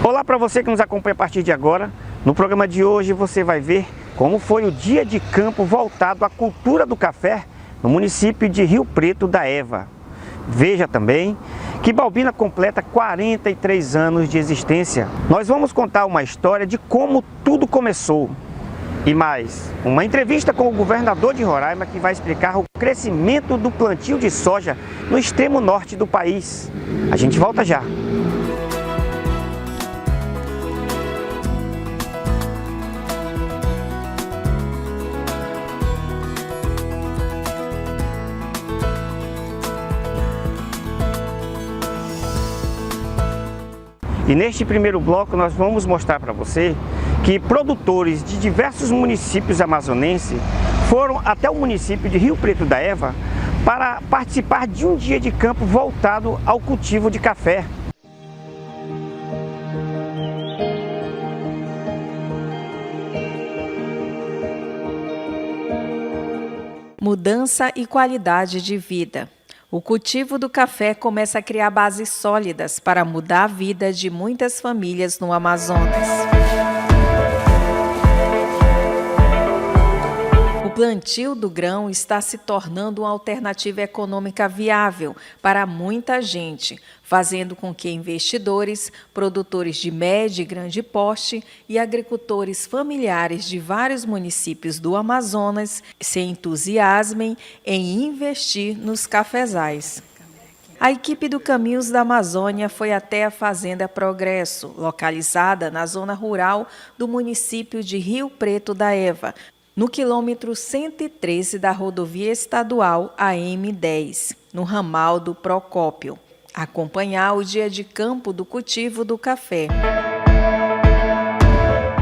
Olá para você que nos acompanha a partir de agora. No programa de hoje você vai ver como foi o dia de campo voltado à cultura do café no município de Rio Preto da Eva. Veja também que Balbina completa 43 anos de existência. Nós vamos contar uma história de como tudo começou. E mais, uma entrevista com o governador de Roraima que vai explicar o crescimento do plantio de soja no extremo norte do país. A gente volta já. E neste primeiro bloco nós vamos mostrar para você que produtores de diversos municípios amazonenses foram até o município de Rio Preto da Eva para participar de um dia de campo voltado ao cultivo de café. Mudança e qualidade de vida. O cultivo do café começa a criar bases sólidas para mudar a vida de muitas famílias no Amazonas. O plantio do grão está se tornando uma alternativa econômica viável para muita gente, fazendo com que investidores, produtores de médio e grande porte e agricultores familiares de vários municípios do Amazonas se entusiasmem em investir nos cafezais. A equipe do Caminhos da Amazônia foi até a Fazenda Progresso, localizada na zona rural do município de Rio Preto da Eva, no quilômetro 113 da rodovia estadual AM10, no ramal do Procópio, acompanhar o dia de campo do cultivo do café.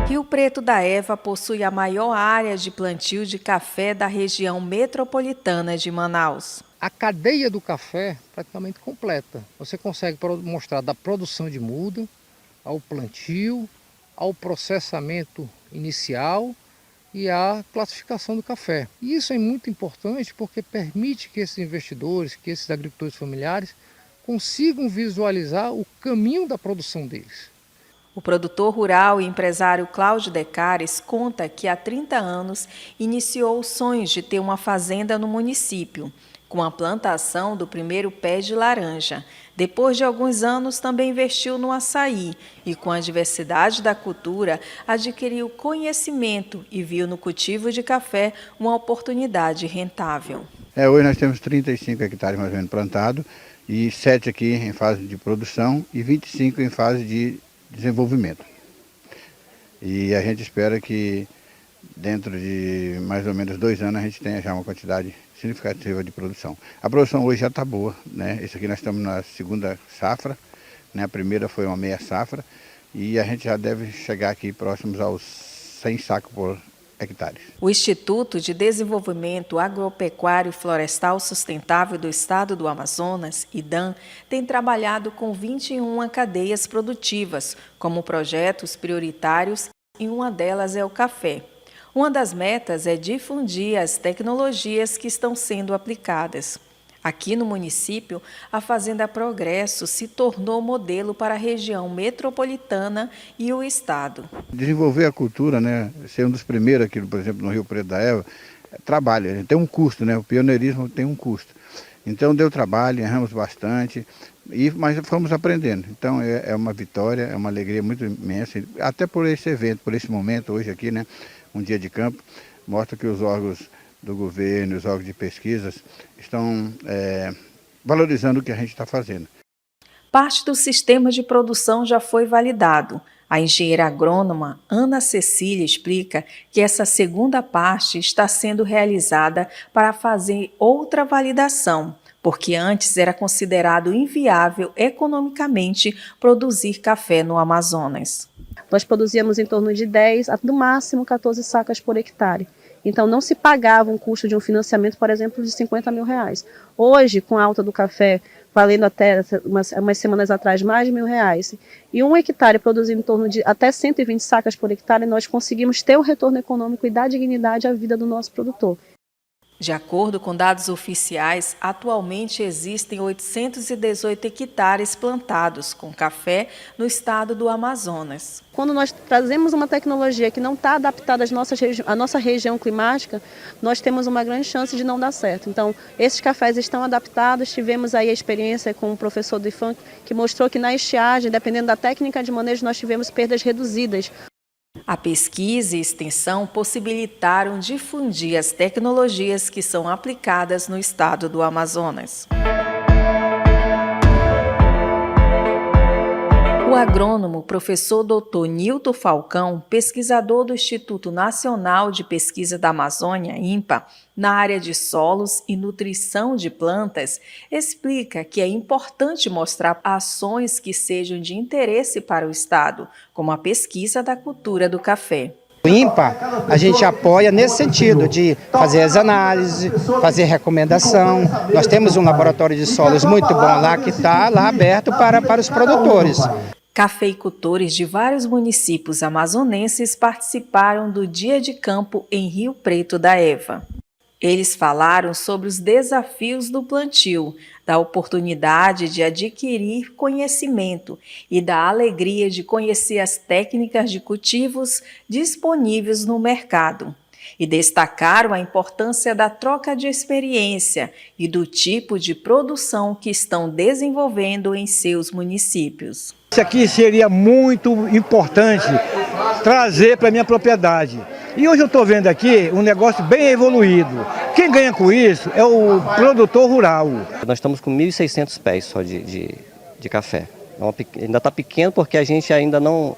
Rio Preto da Eva possui a maior área de plantio de café da região metropolitana de Manaus. A cadeia do café é praticamente completa. Você consegue mostrar da produção de muda, ao plantio, ao processamento inicial e a classificação do café. E isso é muito importante porque permite que esses investidores, que esses agricultores familiares consigam visualizar o caminho da produção deles. O produtor rural e empresário Cláudio Decares conta que há 30 anos iniciou os sonhos de ter uma fazenda no município, com a plantação do primeiro pé de laranja. Depois de alguns anos, também investiu no açaí e, com a diversidade da cultura, adquiriu conhecimento e viu no cultivo de café uma oportunidade rentável. Hoje nós temos 35 hectares mais ou menos plantados, e 7 aqui em fase de produção e 25 em fase de desenvolvimento. E a gente espera que dentro de mais ou menos 2 anos a gente tenha já uma quantidade significativa de produção. A produção hoje já está boa, né? Isso aqui nós estamos na segunda safra, né? A primeira foi uma meia safra e a gente já deve chegar aqui próximos aos 100 sacos por hectare. O Instituto de Desenvolvimento Agropecuário e Florestal Sustentável do Estado do Amazonas, IDAM, tem trabalhado com 21 cadeias produtivas, como projetos prioritários, e uma delas é o café. Uma das metas é difundir as tecnologias que estão sendo aplicadas. Aqui no município, a Fazenda Progresso se tornou modelo para a região metropolitana e o estado. Desenvolver a cultura, né, ser um dos primeiros aqui, por exemplo, no Rio Preto da Eva, trabalha, tem um custo, né, o pioneirismo tem um custo. Então deu trabalho, erramos bastante, mas fomos aprendendo. Então é uma vitória, é uma alegria muito imensa, até por esse evento, por esse momento hoje aqui, né, um dia de campo, mostra que os órgãos do governo, os órgãos de pesquisas estão valorizando o que a gente está fazendo. Parte do sistema de produção já foi validado. A engenheira agrônoma Ana Cecília explica que essa segunda parte está sendo realizada para fazer outra validação, porque antes era considerado inviável economicamente produzir café no Amazonas. Nós produzíamos em torno de 10 a no máximo 14 sacas por hectare. Então não se pagava um custo de um financiamento, por exemplo, de R$50 mil. Hoje, com a alta do café, valendo até umas semanas atrás mais de R$1.000, e um hectare produzindo em torno de até 120 sacas por hectare, nós conseguimos ter o retorno econômico e dar dignidade à vida do nosso produtor. De acordo com dados oficiais, atualmente existem 818 hectares plantados com café no estado do Amazonas. Quando nós trazemos uma tecnologia que não está adaptada à nossa região climática, nós temos uma grande chance de não dar certo. Então, esses cafés estão adaptados. Tivemos aí a experiência com o professor do IFAM, que mostrou que na estiagem, dependendo da técnica de manejo, nós tivemos perdas reduzidas. A pesquisa e extensão possibilitaram difundir as tecnologias que são aplicadas no estado do Amazonas. O agrônomo professor Dr. Nilton Falcão, pesquisador do Instituto Nacional de Pesquisa da Amazônia, INPA, na área de solos e nutrição de plantas, explica que é importante mostrar ações que sejam de interesse para o Estado, como a pesquisa da cultura do café. O INPA, a gente apoia nesse sentido de fazer as análises, fazer recomendação. Nós temos um laboratório de solos muito bom lá, que está lá aberto para os produtores. Cafeicultores de vários municípios amazonenses participaram do Dia de Campo em Rio Preto da Eva. Eles falaram sobre os desafios do plantio, da oportunidade de adquirir conhecimento e da alegria de conhecer as técnicas de cultivos disponíveis no mercado. E destacaram a importância da troca de experiência e do tipo de produção que estão desenvolvendo em seus municípios. Isso aqui seria muito importante trazer para a minha propriedade. E hoje eu estou vendo aqui um negócio bem evoluído. Quem ganha com isso é o produtor rural. Nós estamos com 1.600 pés só de café. Ainda está pequeno porque a gente ainda não,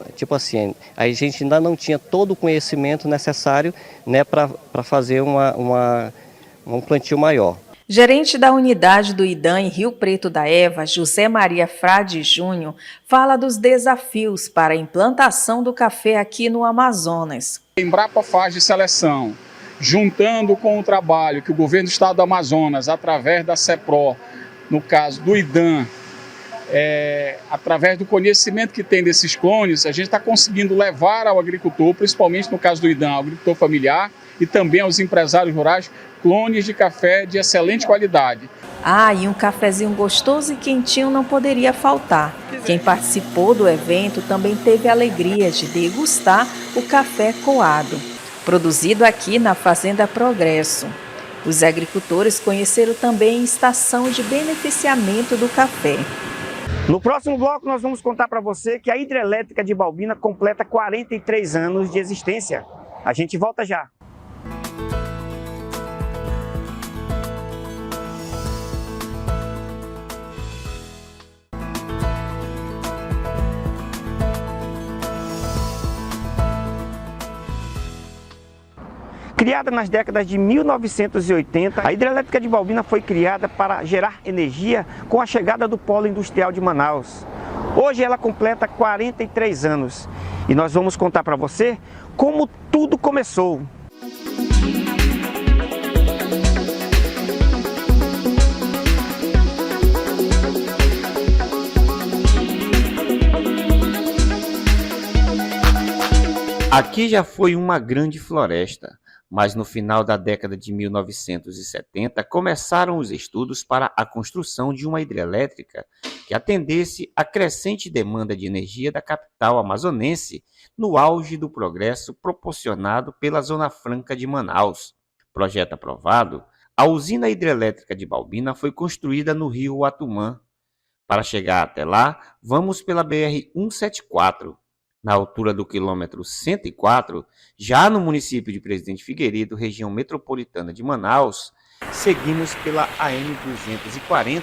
a gente ainda não tinha todo o conhecimento necessário, né, para fazer um plantio maior. Gerente da unidade do IDAM em Rio Preto da Eva, José Maria Frade Júnior, fala dos desafios para a implantação do café aqui no Amazonas. A Embrapa faz de seleção, juntando com o trabalho que o governo do estado do Amazonas, através da CEPRO, no caso do IDAM, através do conhecimento que tem desses clones, a gente está conseguindo levar ao agricultor, principalmente no caso do IDAM, ao agricultor familiar e também aos empresários rurais, clones de café de excelente qualidade. E um cafezinho gostoso e quentinho não poderia faltar. Quem participou do evento também teve a alegria de degustar o café coado, produzido aqui na Fazenda Progresso. Os agricultores conheceram também a estação de beneficiamento do café. No próximo bloco nós vamos contar para você que a hidrelétrica de Balbina completa 43 anos de existência. A gente volta já. Criada nas décadas de 1980, a hidrelétrica de Balbina foi criada para gerar energia com a chegada do polo industrial de Manaus. Hoje ela completa 43 anos e nós vamos contar para você como tudo começou. Aqui já foi uma grande floresta. Mas no final da década de 1970 começaram os estudos para a construção de uma hidrelétrica que atendesse à crescente demanda de energia da capital amazonense no auge do progresso proporcionado pela Zona Franca de Manaus. Projeto aprovado, a usina hidrelétrica de Balbina foi construída no rio Uatumã. Para chegar até lá, vamos pela BR-174. Na altura do quilômetro 104, já no município de Presidente Figueiredo, região metropolitana de Manaus, seguimos pela AM-240,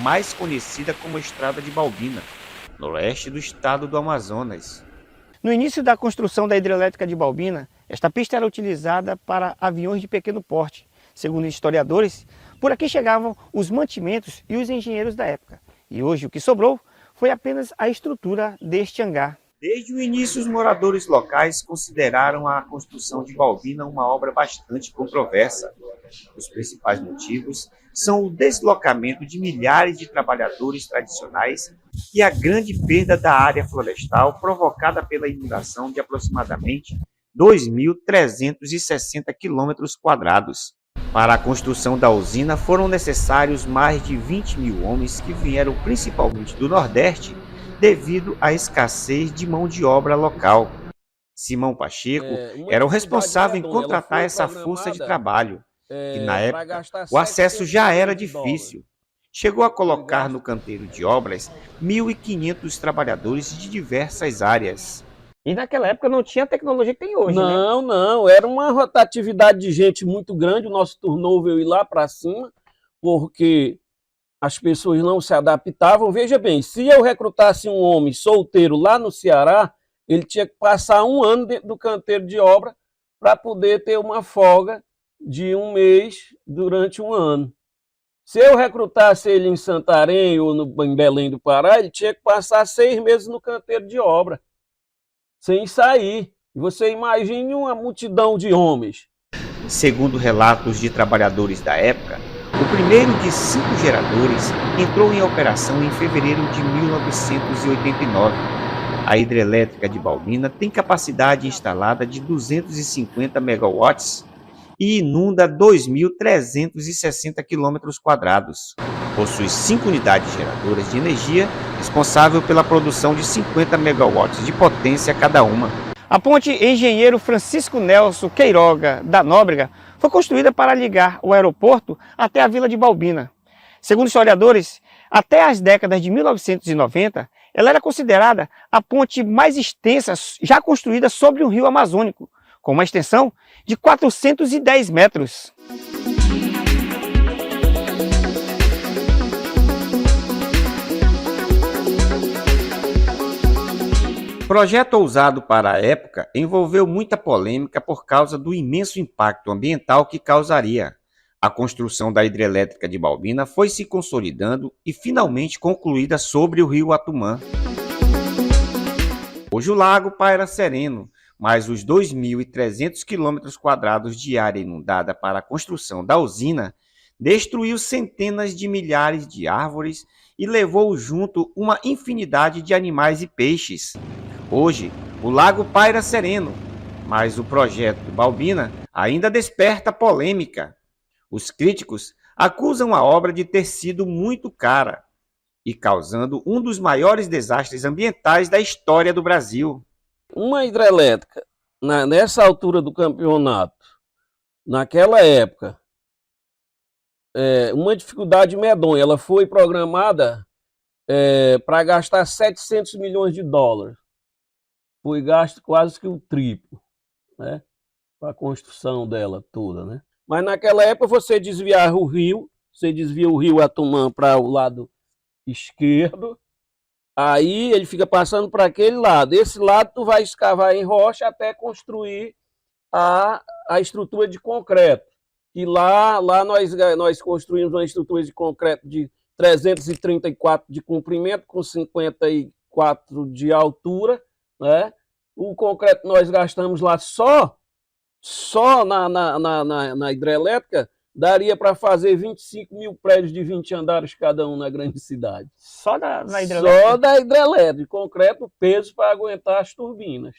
mais conhecida como Estrada de Balbina, no oeste do estado do Amazonas. No início da construção da hidrelétrica de Balbina, esta pista era utilizada para aviões de pequeno porte. Segundo historiadores, por aqui chegavam os mantimentos e os engenheiros da época. E hoje o que sobrou foi apenas a estrutura deste hangar. Desde o início, os moradores locais consideraram a construção de Balbina uma obra bastante controversa. Os principais motivos são o deslocamento de milhares de trabalhadores tradicionais e a grande perda da área florestal provocada pela inundação de aproximadamente 2.360 km². Para a construção da usina foram necessários mais de 20 mil homens que vieram principalmente do Nordeste devido à escassez de mão de obra local. Simão Pacheco era o responsável em contratar essa força de trabalho, e na época o acesso já era difícil. Chegou a colocar no canteiro de obras 1.500 trabalhadores de diversas áreas. E naquela época não tinha a tecnologia que tem hoje, né? Não, era uma rotatividade de gente muito grande, o nosso turnover ia lá para cima, porque as pessoas não se adaptavam. Veja bem, se eu recrutasse um homem solteiro lá no Ceará, ele tinha que passar 1 ano dentro do canteiro de obra para poder ter uma folga de 1 mês durante 1 ano. Se eu recrutasse ele em Santarém ou em Belém do Pará, ele tinha que passar 6 meses no canteiro de obra, sem sair. Você imagine uma multidão de homens. Segundo relatos de trabalhadores da época, o primeiro de 5 geradores entrou em operação em fevereiro de 1989. A hidrelétrica de Balbina tem capacidade instalada de 250 megawatts e inunda 2.360 quilômetros quadrados. Possui 5 unidades geradoras de energia, responsável pela produção de 50 megawatts de potência cada uma. A ponte Engenheiro Francisco Nelson Queiroga da Nóbrega foi construída para ligar o aeroporto até a Vila de Balbina. Segundo historiadores, até as décadas de 1990, ela era considerada a ponte mais extensa já construída sobre o rio Amazônico, com uma extensão de 410 metros. O projeto ousado para a época envolveu muita polêmica por causa do imenso impacto ambiental que causaria. A construção da hidrelétrica de Balbina foi se consolidando e finalmente concluída sobre o rio Atumã. Hoje o lago paira sereno, mas os 2.300 quilômetros quadrados de área inundada para a construção da usina destruiu centenas de milhares de árvores e levou junto uma infinidade de animais e peixes. Hoje, o lago paira sereno, mas o projeto de Balbina ainda desperta polêmica. Os críticos acusam a obra de ter sido muito cara e causando um dos maiores desastres ambientais da história do Brasil. Uma hidrelétrica, nessa altura do campeonato, naquela época, uma dificuldade medonha. Ela foi programada para gastar 700 milhões de dólares. Foi gasto quase que o triplo, né, para a construção dela toda, né? Mas naquela época você desviava o rio, você desvia o rio Atumã para o lado esquerdo, aí ele fica passando para aquele lado. Esse lado tu vai escavar em rocha até construir a estrutura de concreto. E lá nós construímos uma estrutura de concreto de 334 de comprimento, com 54 de altura, né? O concreto nós gastamos lá só na hidrelétrica, daria para fazer 25 mil prédios de 20 andares cada um na grande cidade. Só na hidrelétrica? Só da hidrelétrica, concreto, peso para aguentar as turbinas.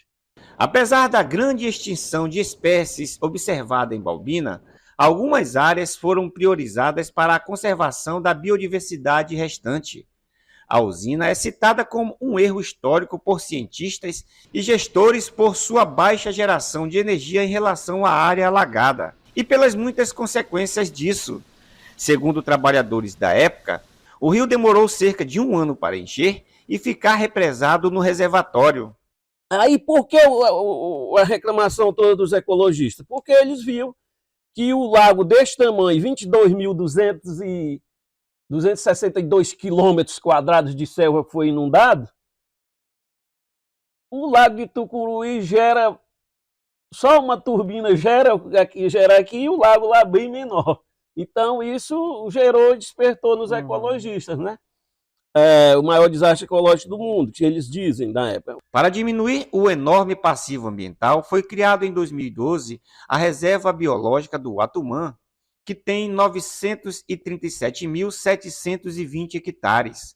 Apesar da grande extinção de espécies observada em Balbina, algumas áreas foram priorizadas para a conservação da biodiversidade restante. A usina é citada como um erro histórico por cientistas e gestores por sua baixa geração de energia em relação à área alagada e pelas muitas consequências disso. Segundo trabalhadores da época, o rio demorou cerca de 1 ano para encher e ficar represado no reservatório. Aí por que a reclamação toda dos ecologistas? Porque eles viram que o lago deste tamanho, 22.262 quilômetros quadrados de selva foi inundado, o lago de Tucuruí gera, só uma turbina gera aqui e o lago lá bem menor. Então isso despertou nos ecologistas, né? O maior desastre ecológico do mundo, que eles dizem na época. Para diminuir o enorme passivo ambiental, foi criado em 2012 a Reserva Biológica do Atumã, que tem 937.720 hectares.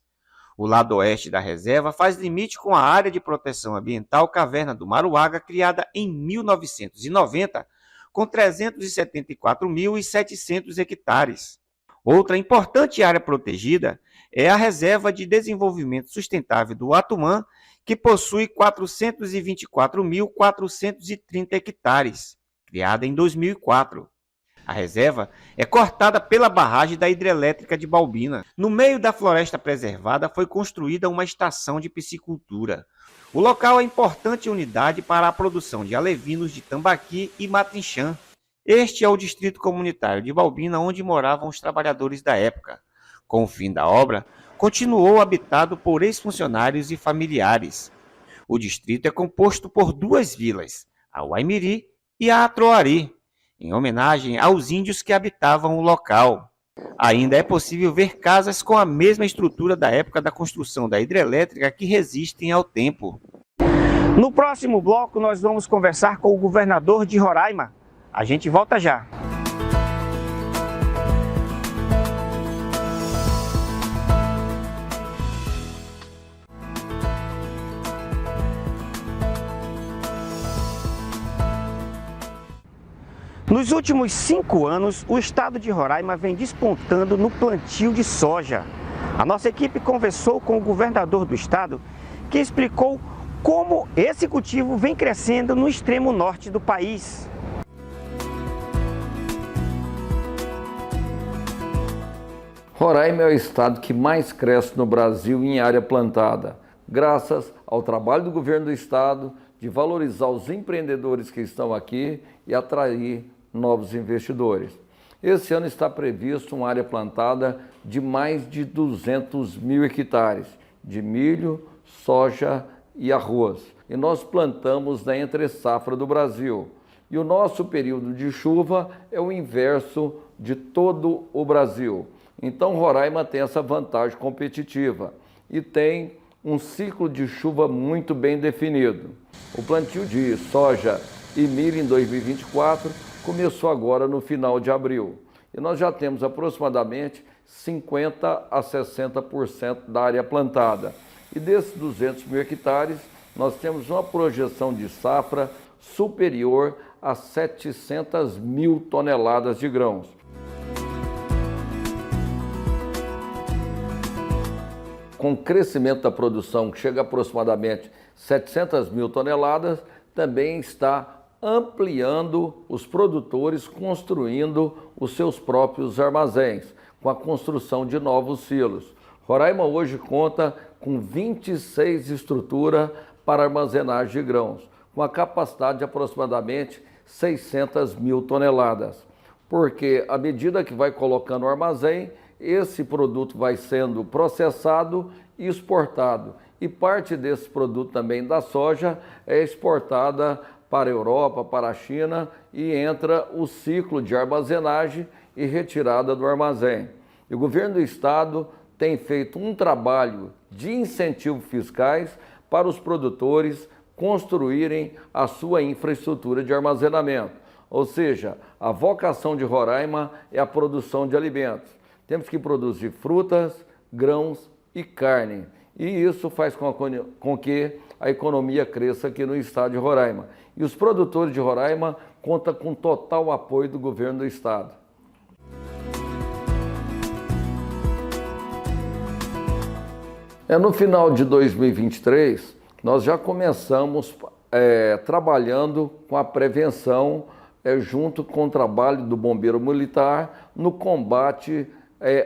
O lado oeste da reserva faz limite com a área de proteção ambiental Caverna do Maruaga, criada em 1990, com 374.700 hectares. Outra importante área protegida é a Reserva de Desenvolvimento Sustentável do Atumã, que possui 424.430 hectares, criada em 2004. A reserva é cortada pela barragem da hidrelétrica de Balbina. No meio da floresta preservada foi construída uma estação de piscicultura. O local é importante unidade para a produção de alevinos de tambaqui e matrinchã. Este é o distrito comunitário de Balbina, onde moravam os trabalhadores da época. Com o fim da obra, continuou habitado por ex-funcionários e familiares. O distrito é composto por duas vilas, a Uaimiri e a Atroari, em homenagem aos índios que habitavam o local. Ainda é possível ver casas com a mesma estrutura da época da construção da hidrelétrica que resistem ao tempo. No próximo bloco, nós vamos conversar com o governador de Roraima. A gente volta já. Nos últimos 5 anos, o estado de Roraima vem despontando no plantio de soja. A nossa equipe conversou com o governador do estado, que explicou como esse cultivo vem crescendo no extremo norte do país. Roraima é o estado que mais cresce no Brasil em área plantada, graças ao trabalho do governo do estado de valorizar os empreendedores que estão aqui e atrair novos investidores. Esse ano está previsto uma área plantada de mais de 200 mil hectares de milho, soja e arroz. E nós plantamos na entre-safra do Brasil. E o nosso período de chuva é o inverso de todo o Brasil. Então Roraima tem essa vantagem competitiva e tem um ciclo de chuva muito bem definido. O plantio de soja e milho em 2024 começou agora no final de abril. E nós já temos aproximadamente 50% a 60% da área plantada. E desses 200 mil hectares, nós temos uma projeção de safra superior a 700 mil toneladas de grãos. Com o crescimento da produção, que chega a aproximadamente 700 mil toneladas, também está ampliando os produtores, construindo os seus próprios armazéns, com a construção de novos silos. Roraima hoje conta com 26 estruturas para armazenagem de grãos, com a capacidade de aproximadamente 600 mil toneladas. Porque à medida que vai colocando o armazém, esse produto vai sendo processado e exportado. E parte desse produto também da soja é exportada para a Europa, para a China, e entra o ciclo de armazenagem e retirada do armazém. E o governo do estado tem feito um trabalho de incentivo fiscais para os produtores construírem a sua infraestrutura de armazenamento. Ou seja, a vocação de Roraima é a produção de alimentos. Temos que produzir frutas, grãos e carne. E isso faz com que a economia cresça aqui no estado de Roraima. E os produtores de Roraima contam com total apoio do governo do estado. No final de 2023, nós já começamos trabalhando com a prevenção junto com o trabalho do Bombeiro Militar no combate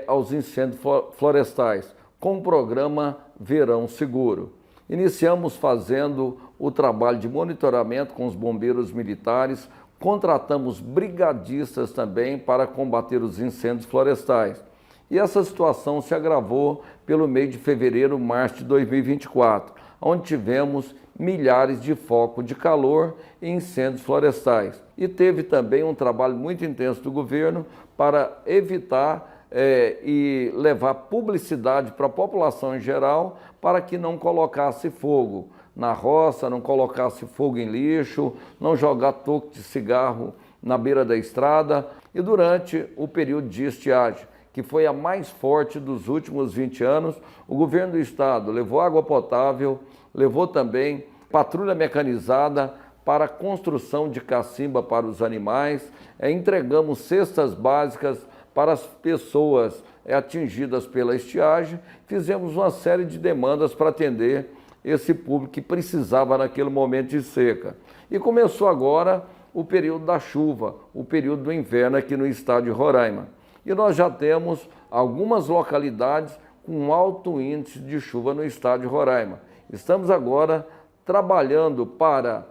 aos incêndios florestais, com o programa Verão Seguro. Iniciamos fazendo o trabalho de monitoramento com os bombeiros militares, contratamos brigadistas também para combater os incêndios florestais. E essa situação se agravou pelo mês de fevereiro, março de 2024, onde tivemos milhares de focos de calor e incêndios florestais. E teve também um trabalho muito intenso do governo para evitar e levar publicidade para a população em geral para que não colocasse fogo na roça, não colocasse fogo em lixo, não jogar toco de cigarro na beira da estrada. E durante o período de estiagem, que foi a mais forte dos últimos 20 anos, o governo do estado levou água potável, levou também patrulha mecanizada para a construção de cacimba para os animais, entregamos cestas básicas para as pessoas atingidas pela estiagem, fizemos uma série de demandas para atender esse público que precisava naquele momento de seca. E começou agora o período da chuva, o período do inverno aqui no estado de Roraima. E nós já temos algumas localidades com alto índice de chuva no estado de Roraima. Estamos agora trabalhando para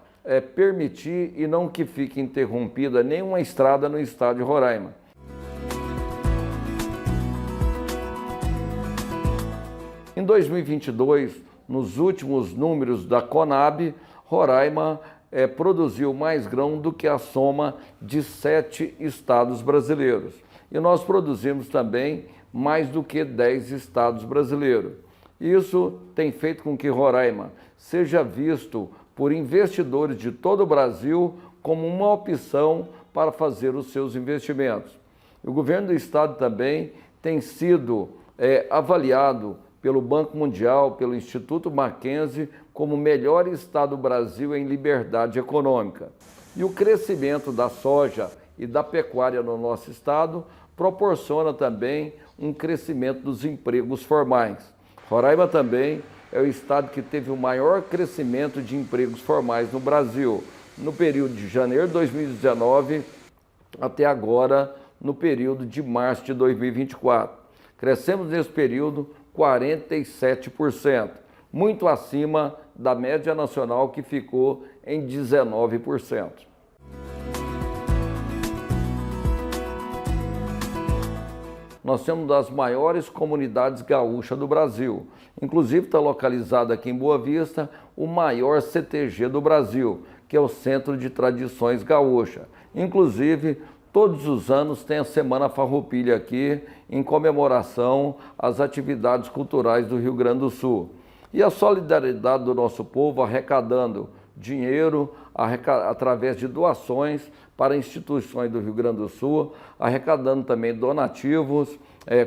permitir e não que fique interrompida nenhuma estrada no estado de Roraima. Em 2022, nos últimos números da Conab, Roraima produziu mais grão do que a soma de 7 estados brasileiros. E nós produzimos também mais do que 10 estados brasileiros. Isso tem feito com que Roraima seja visto por investidores de todo o Brasil como uma opção para fazer os seus investimentos. O governo do estado também tem sido avaliado pelo Banco Mundial, pelo Instituto Mackenzie, como o melhor estado do Brasil em liberdade econômica. E o crescimento da soja e da pecuária no nosso estado proporciona também um crescimento dos empregos formais. Roraima também é o estado que teve o maior crescimento de empregos formais no Brasil, no período de janeiro de 2019 até agora, no período de março de 2024. Crescemos nesse período 47%, muito acima da média nacional, que ficou em 19%. Nós temos uma das maiores comunidades gaúchas do Brasil. Inclusive está localizado aqui em Boa Vista o maior CTG do Brasil, que é o Centro de Tradições Gaúcha. Inclusive, todos os anos tem a Semana Farroupilha aqui, em comemoração às atividades culturais do Rio Grande do Sul. E a solidariedade do nosso povo arrecadando dinheiro através de doações para instituições do Rio Grande do Sul, arrecadando também donativos,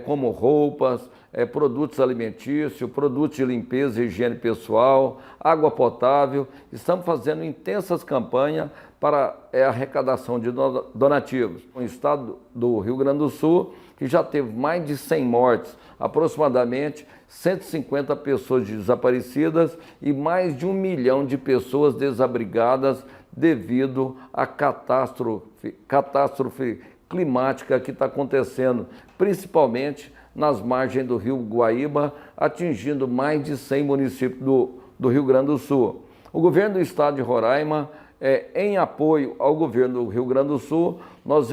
como roupas, produtos alimentícios, produtos de limpeza e higiene pessoal, água potável. Estamos fazendo intensas campanhas para a arrecadação de donativos. O estado do Rio Grande do Sul, que já teve mais de 100 mortes, aproximadamente 150 pessoas desaparecidas e mais de 1 milhão de pessoas desabrigadas devido à catástrofe climática que está acontecendo, principalmente nas margens do rio Guaíba, atingindo mais de 100 municípios do Rio Grande do Sul. O governo do estado de Roraima, em apoio ao governo do Rio Grande do Sul, nós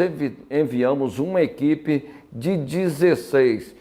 enviamos uma equipe de 16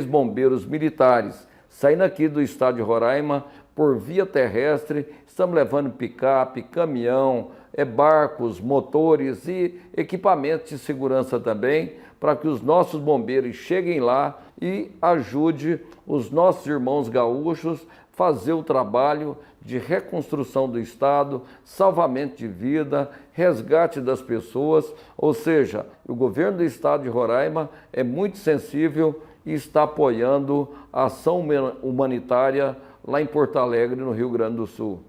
bombeiros militares, saindo aqui do estado de Roraima por via terrestre. Estamos levando picape, caminhão, barcos, motores e equipamentos de segurança também, para que os nossos bombeiros cheguem lá e ajudem os nossos irmãos gaúchos a fazer o trabalho de reconstrução do estado, salvamento de vida, resgate das pessoas. Ou seja, o governo do estado de Roraima é muito sensível e está apoiando a ação humanitária lá em Porto Alegre, no Rio Grande do Sul.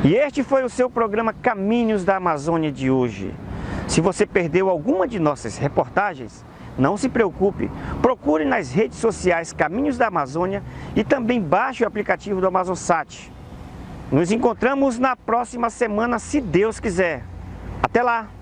E este foi o seu programa Caminhos da Amazônia de hoje. Se você perdeu alguma de nossas reportagens, não se preocupe, procure nas redes sociais Caminhos da Amazônia e também baixe o aplicativo do AmazonSat. Nos encontramos na próxima semana, se Deus quiser. Até lá!